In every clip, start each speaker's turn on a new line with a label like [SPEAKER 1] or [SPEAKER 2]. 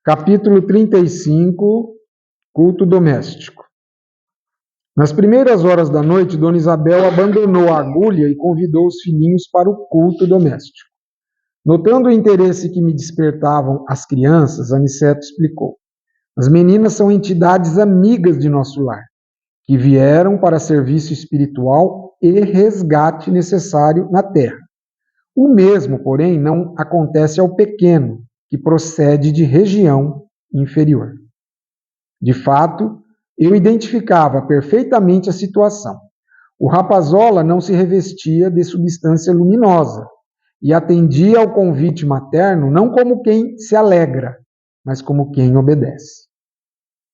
[SPEAKER 1] Capítulo 35, culto doméstico. Nas primeiras horas da noite, Dona Isabel abandonou a agulha e convidou os filhinhos para o culto doméstico. Notando o interesse que me despertavam as crianças, Aniceto explicou. As meninas são entidades amigas de nosso lar, que vieram para serviço espiritual e resgate necessário na terra. O mesmo, porém, não acontece ao pequeno, que procede de região inferior. De fato, eu identificava perfeitamente a situação. O rapazola não se revestia de substância luminosa e atendia ao convite materno não como quem se alegra, mas como quem obedece.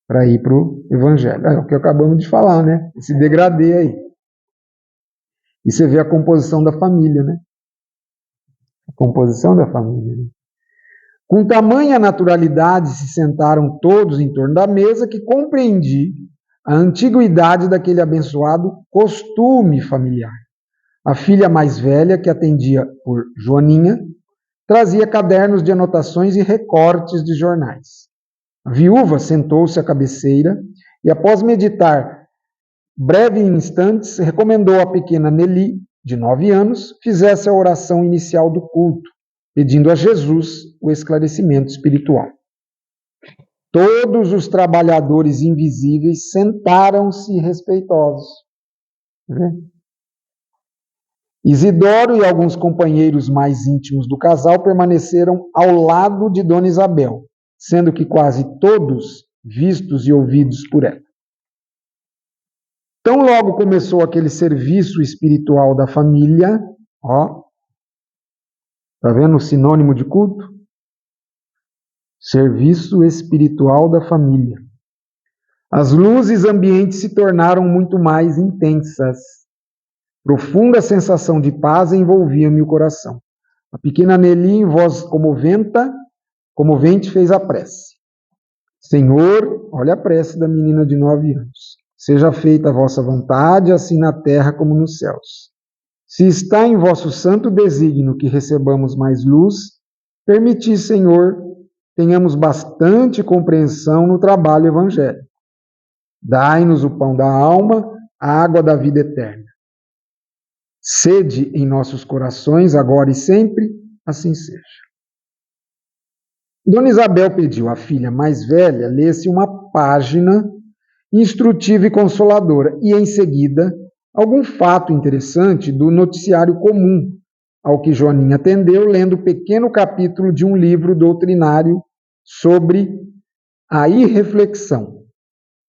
[SPEAKER 1] Para ir para o evangelho. É o que acabamos de falar, né? Esse degradê aí. E você vê a composição da família, né? A composição da família, né? Com tamanha naturalidade se sentaram todos em torno da mesa que compreendi a antiguidade daquele abençoado costume familiar. A filha mais velha, que atendia por Joaninha, trazia cadernos de anotações e recortes de jornais. A viúva sentou-se à cabeceira e, após meditar breves instantes, recomendou à pequena Nelly, de 9 anos, fizesse a oração inicial do culto, pedindo a Jesus o esclarecimento espiritual. Todos os trabalhadores invisíveis sentaram-se respeitosos. Isidoro e alguns companheiros mais íntimos do casal permaneceram ao lado de Dona Isabel, sendo que quase todos vistos e ouvidos por ela. Tão logo começou aquele serviço espiritual da família, tá vendo o sinônimo de culto? Serviço espiritual da família. As luzes ambientes se tornaram muito mais intensas. Profunda sensação de paz envolvia-me o coração. A pequena Nelly, em voz comovente, fez a prece. Senhor, olha a prece da menina de 9 anos. Seja feita a vossa vontade, assim na terra como nos céus. Se está em vosso santo desígnio que recebamos mais luz, permiti, Senhor, tenhamos bastante compreensão no trabalho evangélico. Dai-nos o pão da alma, a água da vida eterna. Sede em nossos corações, agora e sempre, assim seja. Dona Isabel pediu à filha mais velha lesse uma página instrutiva e consoladora, e, em seguida, algum fato interessante do noticiário comum, ao que Joaninha atendeu, lendo o pequeno capítulo de um livro doutrinário sobre a irreflexão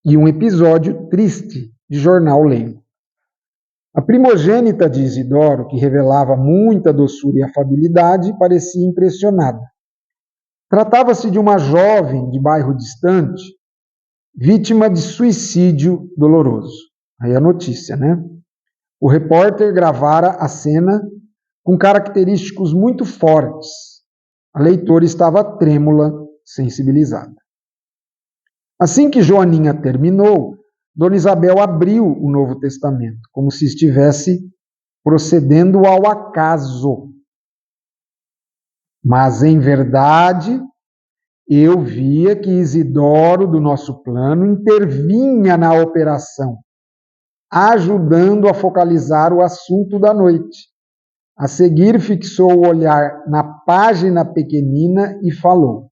[SPEAKER 1] e um episódio triste de jornal leigo. A primogênita de Isidoro, que revelava muita doçura e afabilidade, parecia impressionada. Tratava-se de uma jovem de bairro distante, vítima de suicídio doloroso. Aí a notícia, né? O repórter gravara a cena com característicos muito fortes. A leitora estava trêmula, sensibilizada. Assim que Joaninha terminou, Dona Isabel abriu o Novo Testamento, como se estivesse procedendo ao acaso. Mas, em verdade, eu via que Isidoro, do nosso plano, intervinha na operação, ajudando a focalizar o assunto da noite. A seguir, fixou o olhar na página pequenina e falou.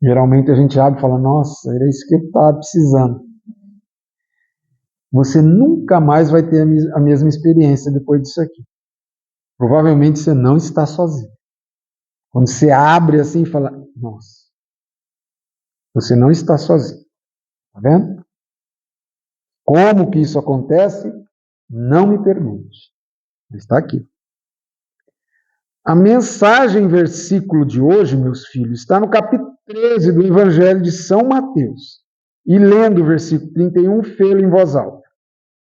[SPEAKER 1] Geralmente a gente abre e fala, nossa, era isso que eu estava precisando. Você nunca mais vai ter a mesma experiência depois disso aqui. Provavelmente você não está sozinho. Quando você abre assim e fala, nossa, você não está sozinho. Está vendo? Como que isso acontece? Não me pergunte. Está aqui. A mensagem versículo de hoje, meus filhos, está no capítulo 13 do Evangelho de São Mateus. E lendo o versículo 31, fê-lo em voz alta.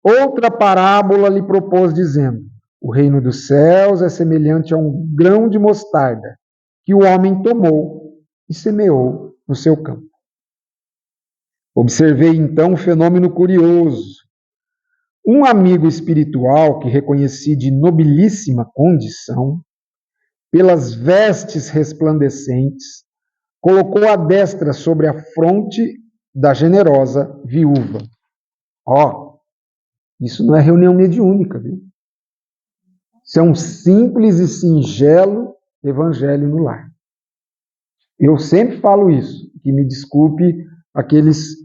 [SPEAKER 1] Outra parábola lhe propôs, dizendo, o reino dos céus é semelhante a um grão de mostarda, que o homem tomou e semeou no seu campo. Observei então um fenômeno curioso. Um amigo espiritual que reconheci de nobilíssima condição pelas vestes resplandecentes, colocou a destra sobre a fronte da generosa viúva. Ó, isso não é reunião mediúnica, viu? Isso é um simples e singelo evangelho no lar. Eu sempre falo isso, que me desculpe aqueles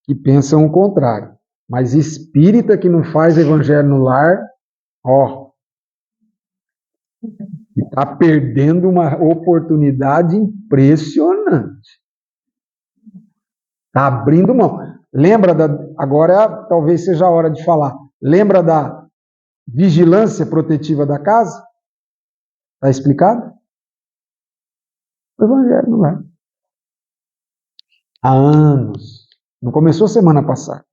[SPEAKER 1] que pensam o contrário. Mas espírita que não faz evangelho no lar, ó, está perdendo uma oportunidade impressionante. Está abrindo mão. Lembra agora talvez seja a hora de falar. Lembra da vigilância protetiva da casa? Está explicado? O evangelho no lar. Há anos. Não começou semana passada.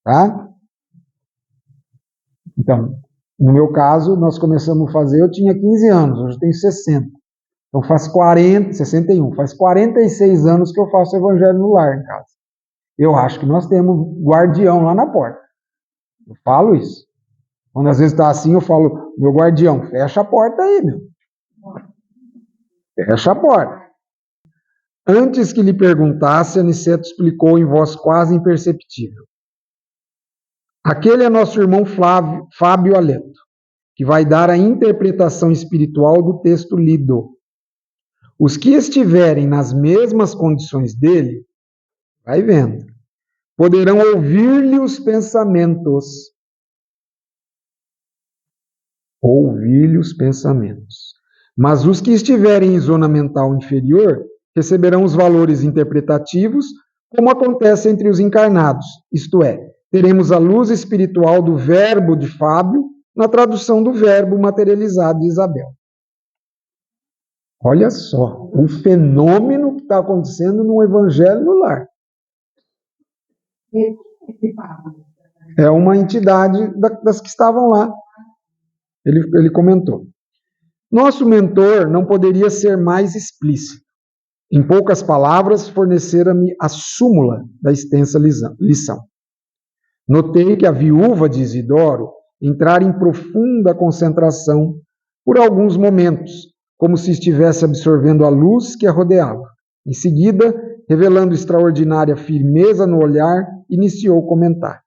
[SPEAKER 1] Tá? Então, no meu caso, nós começamos a fazer, eu tinha 15 anos, hoje eu tenho 60. Então faz 61, faz 46 anos que eu faço evangelho no lar em casa. Eu acho que nós temos guardião lá na porta. Eu falo isso. Quando às vezes está assim, eu falo, meu guardião, fecha a porta aí, meu. Fecha a porta. Antes que lhe perguntasse, Aniceto explicou em voz quase imperceptível. Aquele é nosso irmão Fábio Aleto, que vai dar a interpretação espiritual do texto lido. Os que estiverem nas mesmas condições dele, vai vendo, poderão ouvir-lhe os pensamentos. Ouvir-lhe os pensamentos. Mas os que estiverem em zona mental inferior receberão os valores interpretativos, como acontece entre os encarnados, isto é, teremos a luz espiritual do verbo de Fábio na tradução do verbo materializado de Isabel. Olha só, o fenômeno que está acontecendo no Evangelho no lar. É uma entidade das que estavam lá. Ele comentou. Nosso mentor não poderia ser mais explícito. Em poucas palavras, fornecera-me a súmula da extensa lição. Notei que a viúva de Isidoro entrara em profunda concentração por alguns momentos, como se estivesse absorvendo a luz que a rodeava. Em seguida, revelando extraordinária firmeza no olhar, iniciou o comentário.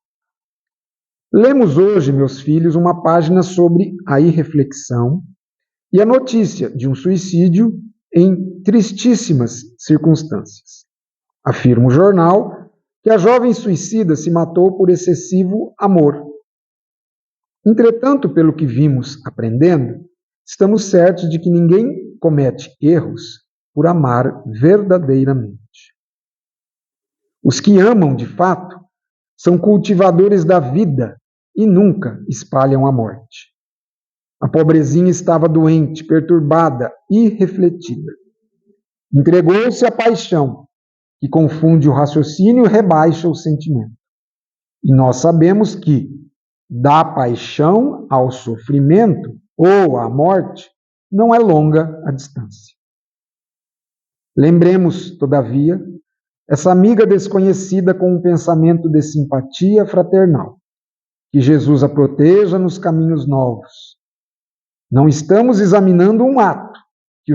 [SPEAKER 1] Lemos hoje, meus filhos, uma página sobre a irreflexão e a notícia de um suicídio em tristíssimas circunstâncias. Afirma o jornal que a jovem suicida se matou por excessivo amor. Entretanto, pelo que vimos aprendendo, estamos certos de que ninguém comete erros por amar verdadeiramente. Os que amam de fato são cultivadores da vida e nunca espalham a morte. A pobrezinha estava doente, perturbada, irrefletida. Entregou-se à paixão, que confunde o raciocínio e rebaixa o sentimento. E nós sabemos que, da paixão ao sofrimento ou à morte, não é longa a distância. Lembremos, todavia, essa amiga desconhecida com um pensamento de simpatia fraternal. Que Jesus a proteja nos caminhos novos. Não estamos examinando um ato que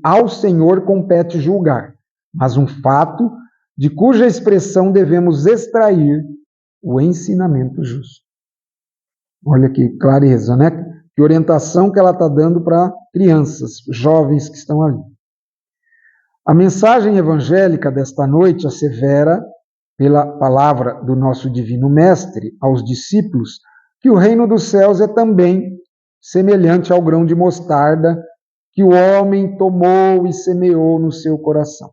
[SPEAKER 1] ao Senhor compete julgar, mas um fato de cuja expressão devemos extrair o ensinamento justo. Olha que clareza, né? Que orientação que ela está dando para crianças, jovens que estão ali. A mensagem evangélica desta noite assevera, pela palavra do nosso Divino Mestre aos discípulos, que o reino dos céus é também semelhante ao grão de mostarda que o homem tomou e semeou no seu coração.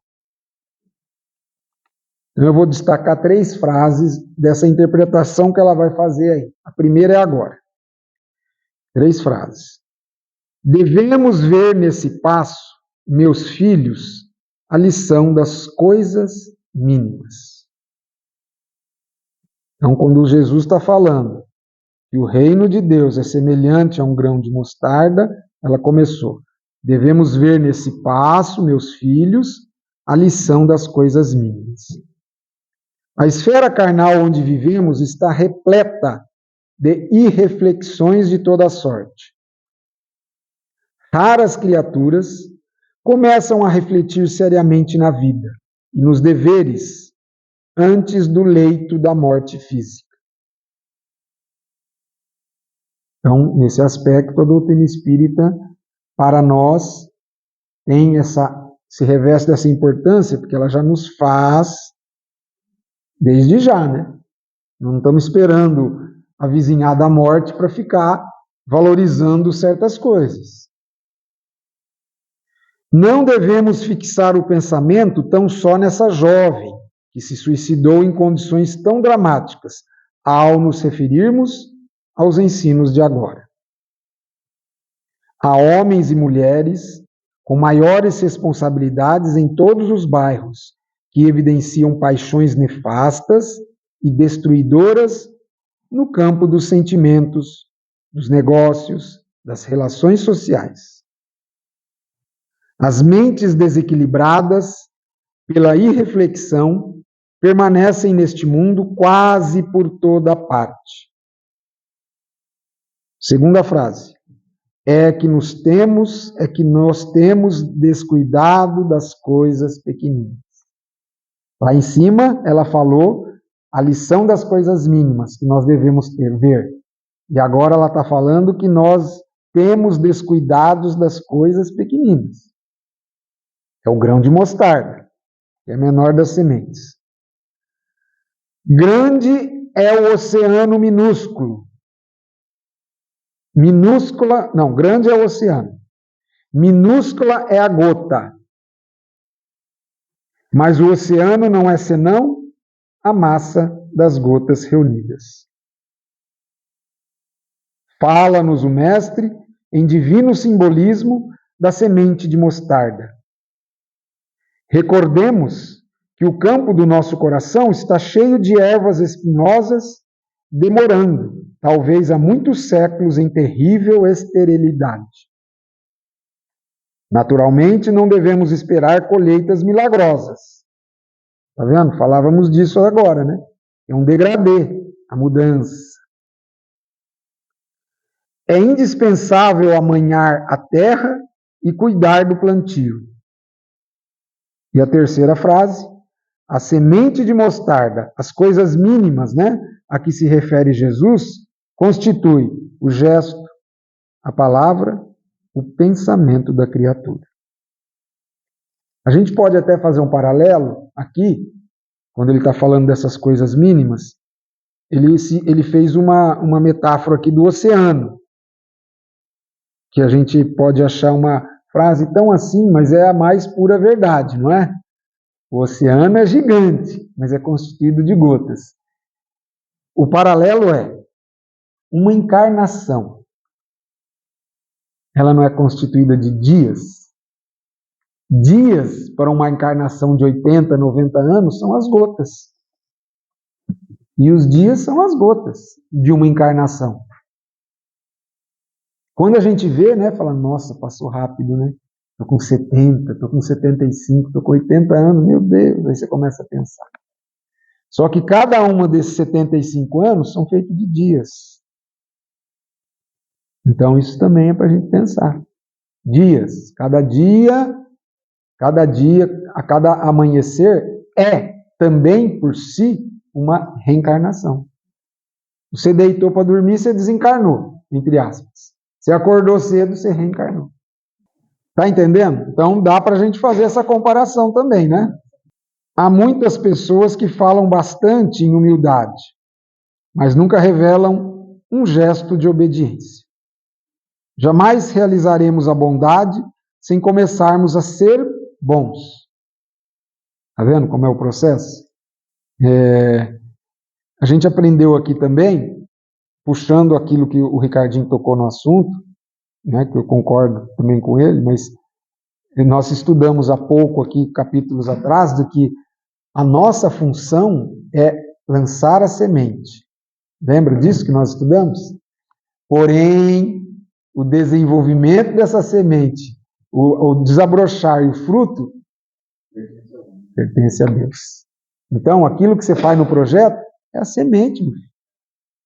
[SPEAKER 1] Então, eu vou destacar 3 frases dessa interpretação que ela vai fazer aí. A primeira é agora. 3 frases. Devemos ver nesse passo, meus filhos, a lição das coisas mínimas. Então, quando Jesus está falando que o reino de Deus é semelhante a um grão de mostarda, ela começou. Devemos ver nesse passo, meus filhos, a lição das coisas mínimas. A esfera carnal onde vivemos está repleta de irreflexões de toda sorte. raras criaturas começam a refletir seriamente na vida e nos deveres antes do leito da morte física. Então, nesse aspecto, a doutrina espírita, para nós, se reveste dessa importância, porque ela já nos faz desde já, né? Não estamos esperando avizinhar da morte para ficar valorizando certas coisas. Não devemos fixar o pensamento tão só nessa jovem que se suicidou em condições tão dramáticas, ao nos referirmos aos ensinos de agora. Há homens e mulheres com maiores responsabilidades em todos os bairros, que evidenciam paixões nefastas e destruidoras no campo dos sentimentos, dos negócios, das relações sociais. As mentes desequilibradas pela irreflexão permanecem neste mundo quase por toda parte. Segunda frase. É que nós temos descuidado das coisas pequeninas. Lá em cima, ela falou a lição das coisas mínimas que nós devemos ver. E agora ela está falando que nós temos descuidados das coisas pequeninas. É o grão de mostarda, que é a menor das sementes. Grande é o oceano minúsculo. Grande é o oceano. Minúscula é a gota. Mas o oceano não é senão a massa das gotas reunidas. Fala-nos o Mestre em divino simbolismo da semente de mostarda. Recordemos que o campo do nosso coração está cheio de ervas espinhosas, demorando, talvez há muitos séculos, em terrível esterilidade. Naturalmente, não devemos esperar colheitas milagrosas. Está vendo? Falávamos disso agora, né? É um degradê, a mudança. É indispensável amanhar a terra e cuidar do plantio. E a terceira frase, a semente de mostarda, as coisas mínimas, né, a que se refere Jesus, constitui o gesto, a palavra, o pensamento da criatura. A gente pode até fazer um paralelo aqui, quando ele está falando dessas coisas mínimas, ele fez uma metáfora aqui do oceano, que a gente pode achar uma frase tão assim, mas é a mais pura verdade, não é? O oceano é gigante, mas é constituído de gotas. O paralelo é uma encarnação. Ela não é constituída de dias. Dias para uma encarnação de 80, 90 anos são as gotas. E os dias são as gotas de uma encarnação. Quando a gente vê, né, fala, nossa, passou rápido, né? Estou com 70, estou com 75, estou com 80 anos, meu Deus, aí você começa a pensar. Só que cada uma desses 75 anos são feitos de dias. Então isso também é para a gente pensar. Dias, cada dia, a cada amanhecer é também por si uma reencarnação. Você deitou para dormir, você desencarnou, entre aspas. Você acordou cedo, você reencarnou. Tá entendendo? Então dá para a gente fazer essa comparação também, né? Há muitas pessoas que falam bastante em humildade, mas nunca revelam um gesto de obediência. Jamais realizaremos a bondade sem começarmos a ser bons. Tá vendo como é o processo? A gente aprendeu aqui também, puxando aquilo que o Ricardinho tocou no assunto, né, que eu concordo também com ele, mas nós estudamos há pouco aqui, capítulos atrás, de que a nossa função é lançar a semente. Lembra disso que nós estudamos? Porém, o desenvolvimento dessa semente, o desabrochar e o fruto, pertence a Deus. Então, aquilo que você faz no projeto é a semente, meu filho.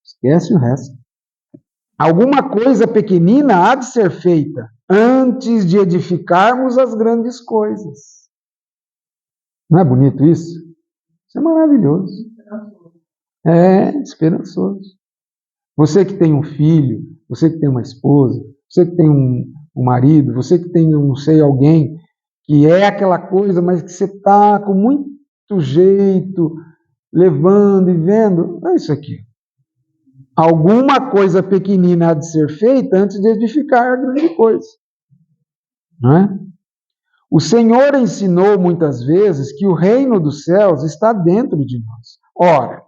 [SPEAKER 1] Esquece o resto. Alguma coisa pequenina há de ser feita antes de edificarmos as grandes coisas. Não é bonito isso? Isso é maravilhoso. É esperançoso. Você que tem um filho, você que tem uma esposa, você que tem um marido, você que tem, não sei, alguém que é aquela coisa, mas que você está com muito jeito, levando e vendo, é isso aqui. Alguma coisa pequenina há de ser feita antes de edificar a grande coisa. Não é? O Senhor ensinou muitas vezes que o reino dos céus está dentro de nós. Ora,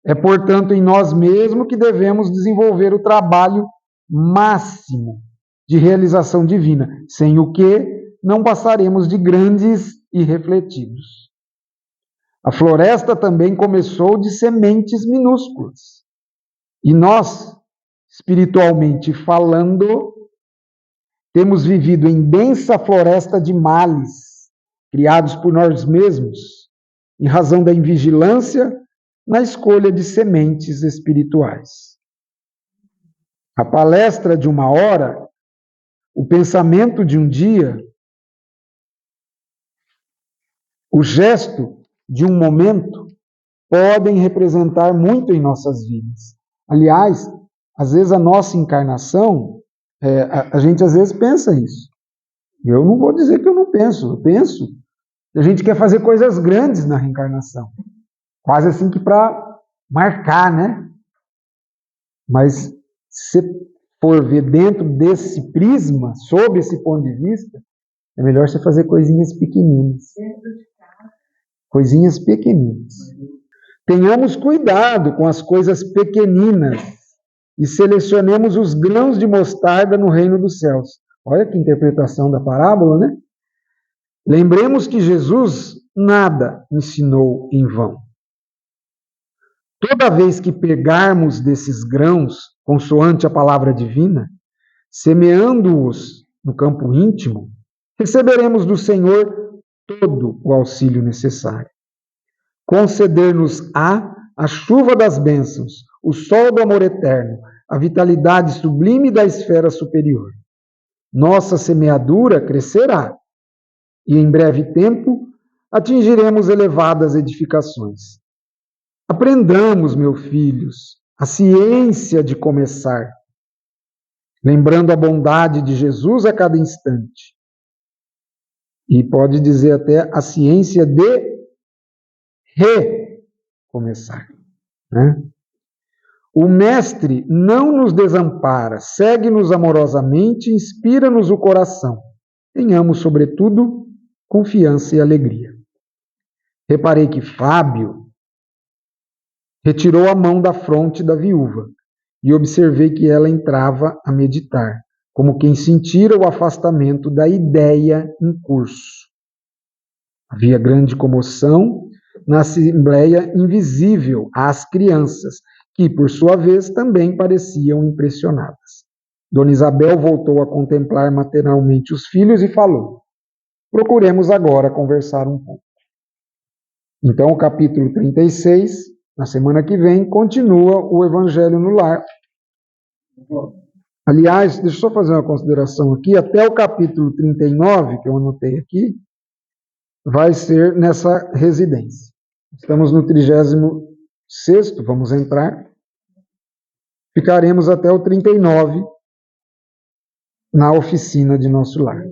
[SPEAKER 1] é portanto em nós mesmos que devemos desenvolver o trabalho máximo de realização divina, sem o que não passaremos de grandes irrefletidos. A floresta também começou de sementes minúsculas. E nós, espiritualmente falando, temos vivido em densa floresta de males, criados por nós mesmos, em razão da invigilância na escolha de sementes espirituais. A palestra de uma hora, o pensamento de um dia, o gesto de um momento, podem representar muito em nossas vidas. Aliás, às vezes a nossa encarnação, a gente às vezes pensa isso. Eu não vou dizer que eu não penso, eu penso. A gente quer fazer coisas grandes na reencarnação. Quase assim que para marcar, né? Mas se for ver dentro desse prisma, sob esse ponto de vista, é melhor você fazer coisinhas pequeninas. Coisinhas pequeninas. Tenhamos cuidado com as coisas pequeninas e selecionemos os grãos de mostarda no reino dos céus. Olha que interpretação da parábola, né? Lembremos que Jesus nada ensinou em vão. Toda vez que pegarmos desses grãos, consoante a palavra divina, semeando-os no campo íntimo, receberemos do Senhor todo o auxílio necessário. Conceder-nos-á a chuva das bênçãos, o sol do amor eterno, a vitalidade sublime da esfera superior. Nossa semeadura crescerá, e em breve tempo atingiremos elevadas edificações. Aprendamos, meus filhos, a ciência de começar, lembrando a bondade de Jesus a cada instante. E pode dizer até a ciência de recomeçar. Né? O Mestre não nos desampara, segue-nos amorosamente, inspira-nos o coração. Tenhamos, sobretudo, confiança e alegria. Reparei que Fábio retirou a mão da fronte da viúva e observei que ela entrava a meditar, como quem sentira o afastamento da ideia em curso. Havia grande comoção na assembleia invisível às crianças, que, por sua vez, também pareciam impressionadas. Dona Isabel voltou a contemplar maternalmente os filhos e falou: procuremos agora conversar um pouco. Então, o capítulo 36, na semana que vem, continua o Evangelho no Lar. Aliás, deixa eu só fazer uma consideração aqui, até o capítulo 39, que eu anotei aqui, vai ser nessa residência. Estamos no 36º, vamos entrar. Ficaremos até o 39 na oficina de nosso lar.